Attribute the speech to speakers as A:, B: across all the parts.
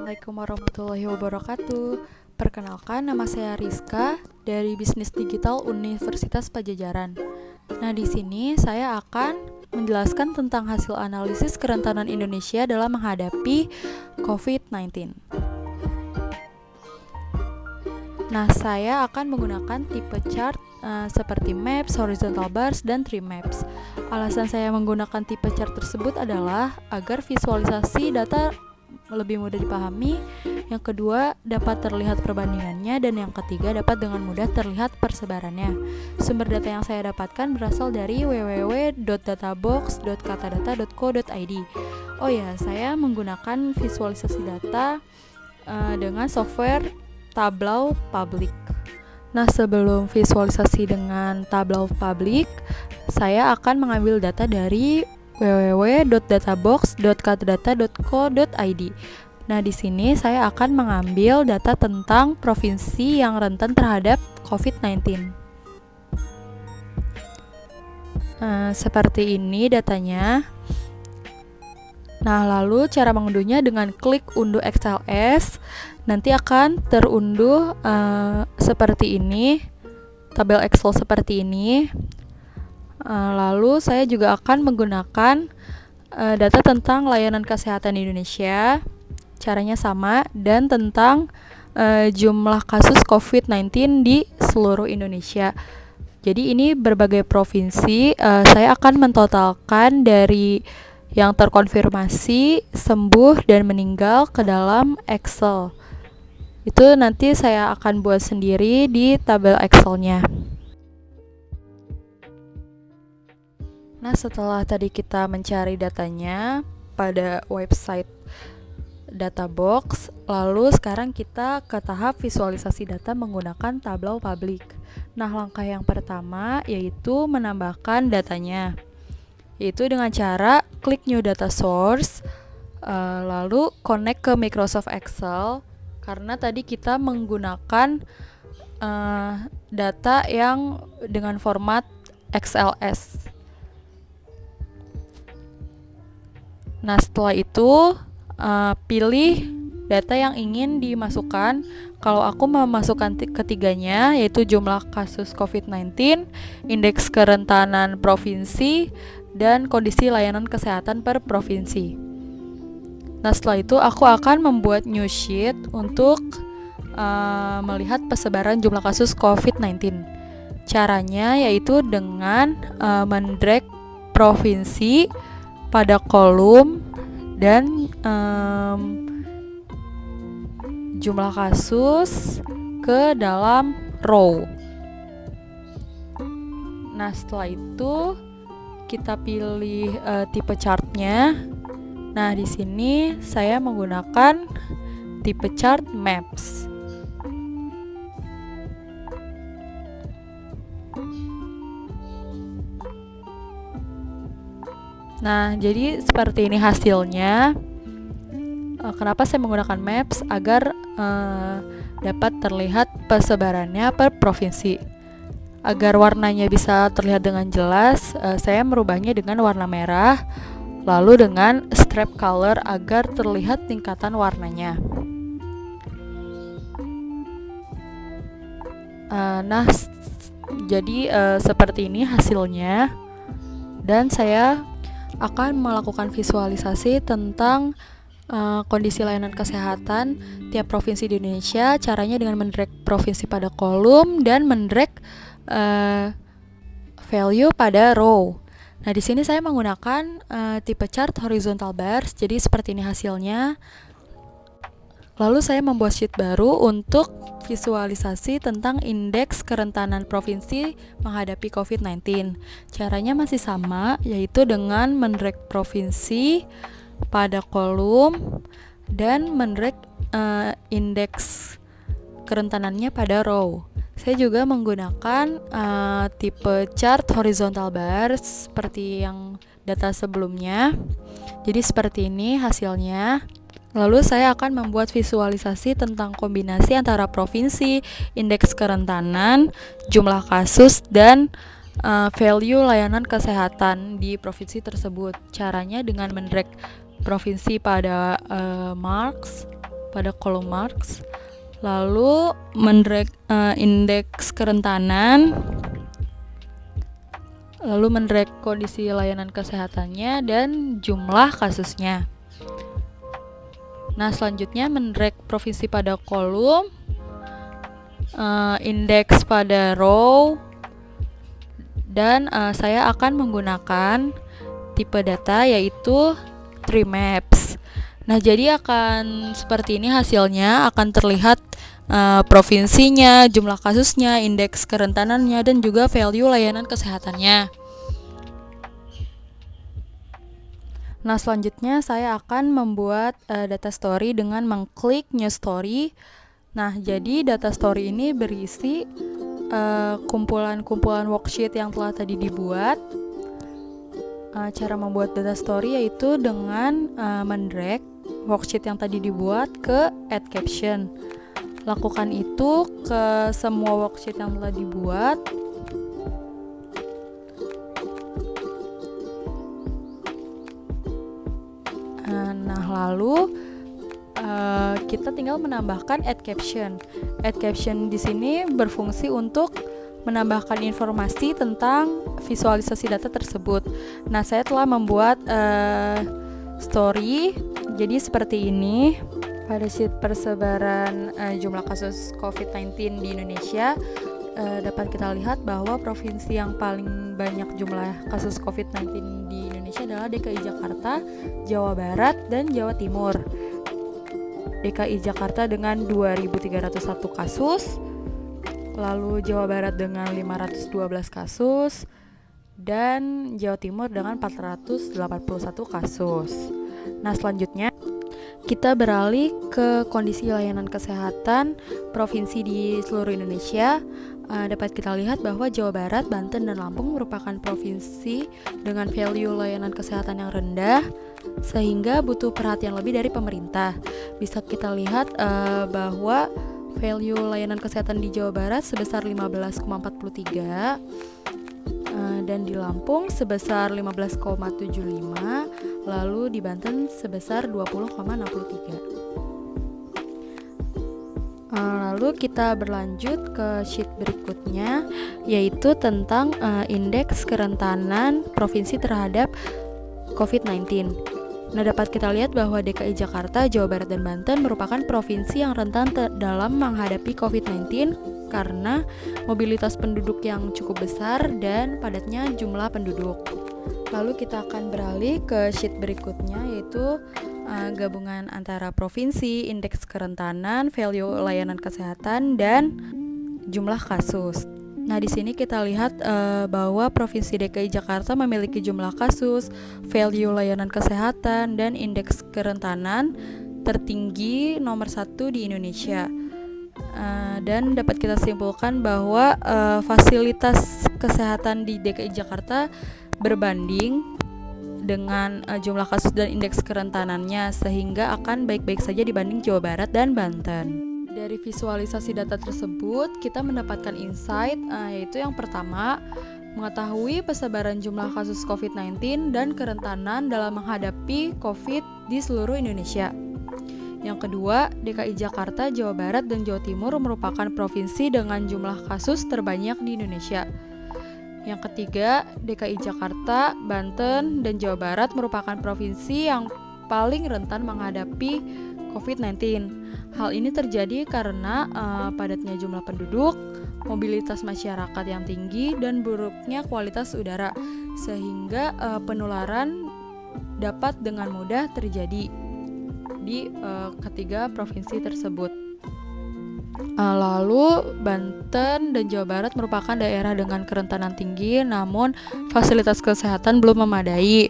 A: Assalamualaikum warahmatullahi wabarakatuh. Perkenalkan, nama saya Rizka dari Bisnis Digital Universitas Padjadjaran. Nah, di sini saya akan menjelaskan tentang hasil analisis kerentanan Indonesia dalam menghadapi COVID-19. Nah, saya akan menggunakan tipe chart seperti maps, horizontal bars, dan tree maps. Alasan saya menggunakan tipe chart tersebut adalah agar visualisasi data lebih mudah dipahami, yang kedua dapat terlihat perbandingannya, dan yang ketiga dapat dengan mudah terlihat persebarannya. Sumber data yang saya dapatkan berasal dari www.databox.katadata.co.id. Oh ya, saya menggunakan visualisasi data dengan software Tableau Public. Nah, sebelum visualisasi dengan Tableau Public, saya akan mengambil data dari www.databox.katadata.co.id. Nah, di sini saya akan mengambil data tentang provinsi yang rentan terhadap COVID-19. Seperti ini datanya. Nah, lalu cara mengunduhnya dengan klik unduh XLS. Nanti akan terunduh seperti ini, tabel Excel seperti ini. Lalu saya juga akan menggunakan data tentang layanan kesehatan di Indonesia, caranya sama, dan tentang jumlah kasus COVID-19 di seluruh Indonesia. Jadi ini berbagai provinsi, saya akan mentotalkan dari yang terkonfirmasi, sembuh, dan meninggal ke dalam Excel. Itu nanti saya akan buat sendiri di tabel Excel-nya. Nah, setelah tadi kita mencari datanya pada website Databox, lalu sekarang kita ke tahap visualisasi data menggunakan Tableau Public. Nah, langkah yang pertama yaitu menambahkan datanya, yaitu dengan cara klik New Data Source, lalu connect ke Microsoft Excel, karena tadi kita menggunakan data yang dengan format XLS. Nah, setelah itu pilih data yang ingin dimasukkan. Kalau aku memasukkan ketiganya, yaitu jumlah kasus COVID-19, indeks kerentanan provinsi, dan kondisi layanan kesehatan per provinsi. Nah, setelah itu aku akan membuat new sheet untuk melihat persebaran jumlah kasus COVID-19. Caranya yaitu dengan mendrag provinsi pada kolom dan jumlah kasus ke dalam row. Nah, setelah itu kita pilih tipe chartnya. Nah, di sini saya menggunakan tipe chart maps. Nah, jadi seperti ini hasilnya. Kenapa saya menggunakan maps? Agar dapat terlihat persebarannya per provinsi. Agar warnanya bisa terlihat dengan jelas, saya merubahnya dengan warna merah, lalu dengan stripe color agar terlihat tingkatan warnanya. Nah, jadi seperti ini hasilnya. Dan saya akan melakukan visualisasi tentang kondisi layanan kesehatan tiap provinsi di Indonesia. Caranya dengan mendrag provinsi pada kolom dan mendrag value pada row. Nah, di sini saya menggunakan tipe chart horizontal bars. Jadi seperti ini hasilnya. Lalu saya membuat sheet baru untuk visualisasi tentang indeks kerentanan provinsi menghadapi COVID-19. Caranya masih sama, yaitu dengan mendrag provinsi pada kolom dan mendrag indeks kerentanannya pada row. Saya juga menggunakan tipe chart horizontal bars seperti yang data sebelumnya. Jadi seperti ini hasilnya. Lalu saya akan membuat visualisasi tentang kombinasi antara provinsi, indeks kerentanan, jumlah kasus, dan value layanan kesehatan di provinsi tersebut. Caranya dengan mendrag provinsi pada marks, pada kolom marks, lalu mendrag indeks kerentanan, lalu mendrag kondisi layanan kesehatannya dan jumlah kasusnya. Nah, selanjutnya mendrag provinsi pada kolom, indeks pada row, dan saya akan menggunakan tipe data yaitu tree maps. Nah, jadi akan seperti ini hasilnya, akan terlihat provinsinya, jumlah kasusnya, indeks kerentanannya, dan juga value layanan kesehatannya. Nah, selanjutnya saya akan membuat data story dengan mengklik new story. Nah, jadi data story ini berisi kumpulan-kumpulan worksheet yang telah tadi dibuat. Cara membuat data story yaitu dengan mendrag worksheet yang tadi dibuat ke add caption. Lakukan itu ke semua worksheet yang telah dibuat. Nah, lalu kita tinggal menambahkan add caption. Add caption di sini berfungsi untuk menambahkan informasi tentang visualisasi data tersebut. Nah, saya telah membuat story. Jadi seperti ini. Pada sheet persebaran jumlah kasus COVID-19 di Indonesia, dapat kita lihat bahwa provinsi yang paling banyak jumlah kasus COVID-19 di Indonesia adalah DKI Jakarta, Jawa Barat, dan Jawa Timur. DKI Jakarta dengan 2.301 kasus, lalu Jawa Barat dengan 512 kasus, dan Jawa Timur dengan 481 kasus. Nah, selanjutnya kita beralih ke kondisi layanan kesehatan provinsi di seluruh Indonesia. Dapat kita lihat bahwa Jawa Barat, Banten, dan Lampung merupakan provinsi dengan value layanan kesehatan yang rendah, sehingga butuh perhatian lebih dari pemerintah. Bisa kita lihat bahwa value layanan kesehatan di Jawa Barat sebesar 15,43, dan di Lampung sebesar 15,75, lalu di Banten sebesar 20,63. Lalu kita berlanjut ke sheet berikutnya, yaitu tentang indeks kerentanan provinsi terhadap COVID-19. Nah, dapat kita lihat bahwa DKI Jakarta, Jawa Barat, dan Banten merupakan provinsi yang rentan dalam menghadapi COVID-19 karena mobilitas penduduk yang cukup besar dan padatnya jumlah penduduk. Lalu kita akan beralih ke sheet berikutnya, yaitu gabungan antara provinsi, indeks kerentanan, value layanan kesehatan, dan jumlah kasus. Nah, di sini kita lihat bahwa Provinsi DKI Jakarta memiliki jumlah kasus, value layanan kesehatan, dan indeks kerentanan tertinggi nomor 1 di Indonesia. Dan dapat kita simpulkan bahwa fasilitas kesehatan di DKI Jakarta berbanding dengan jumlah kasus dan indeks kerentanannya, sehingga akan baik-baik saja dibanding Jawa Barat dan Banten. Dari visualisasi data tersebut, kita mendapatkan insight, yaitu yang pertama, mengetahui persebaran jumlah kasus COVID-19 dan kerentanan dalam menghadapi COVID di seluruh Indonesia. Yang kedua, DKI Jakarta, Jawa Barat, dan Jawa Timur merupakan provinsi dengan jumlah kasus terbanyak di Indonesia. Yang ketiga, DKI Jakarta, Banten, dan Jawa Barat merupakan provinsi yang paling rentan menghadapi COVID-19. Hal ini terjadi karena padatnya jumlah penduduk, mobilitas masyarakat yang tinggi, dan buruknya kualitas udara, sehingga penularan dapat dengan mudah terjadi di ketiga provinsi tersebut. Lalu Banten dan Jawa Barat merupakan daerah dengan kerentanan tinggi, namun fasilitas kesehatan belum memadai.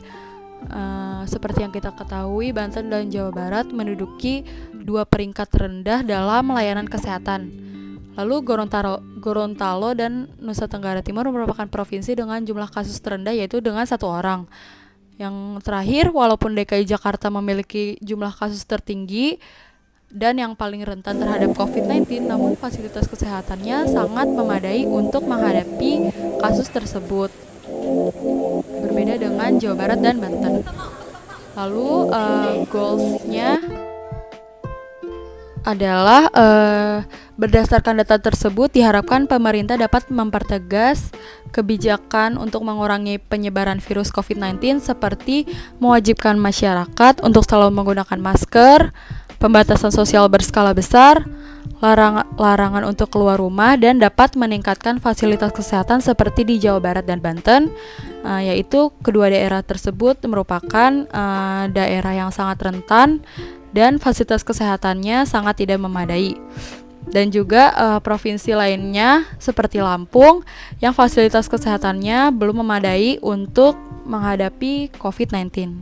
A: Seperti yang kita ketahui, Banten dan Jawa Barat menduduki 2 peringkat terendah dalam layanan kesehatan. Lalu Gorontalo dan Nusa Tenggara Timur merupakan provinsi dengan jumlah kasus terendah, yaitu dengan 1 orang. Yang terakhir, walaupun DKI Jakarta memiliki jumlah kasus tertinggi dan yang paling rentan terhadap COVID-19, namun fasilitas kesehatannya sangat memadai untuk menghadapi kasus tersebut. Berbeda dengan Jawa Barat dan Banten. Lalu goals-nya adalah berdasarkan data tersebut diharapkan pemerintah dapat mempertegas kebijakan untuk mengurangi penyebaran virus COVID-19 seperti mewajibkan masyarakat untuk selalu menggunakan masker, pembatasan sosial berskala besar, larangan untuk keluar rumah, dan dapat meningkatkan fasilitas kesehatan seperti di Jawa Barat dan Banten, yaitu kedua daerah tersebut merupakan daerah yang sangat rentan dan fasilitas kesehatannya sangat tidak memadai. Dan juga provinsi lainnya seperti Lampung yang fasilitas kesehatannya belum memadai untuk menghadapi COVID-19.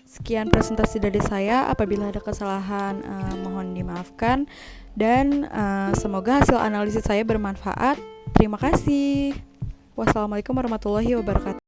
A: Sekian presentasi dari saya. Apabila ada kesalahan mohon dimaafkan, dan semoga hasil analisis saya bermanfaat. Terima kasih. Wassalamualaikum warahmatullahi wabarakatuh.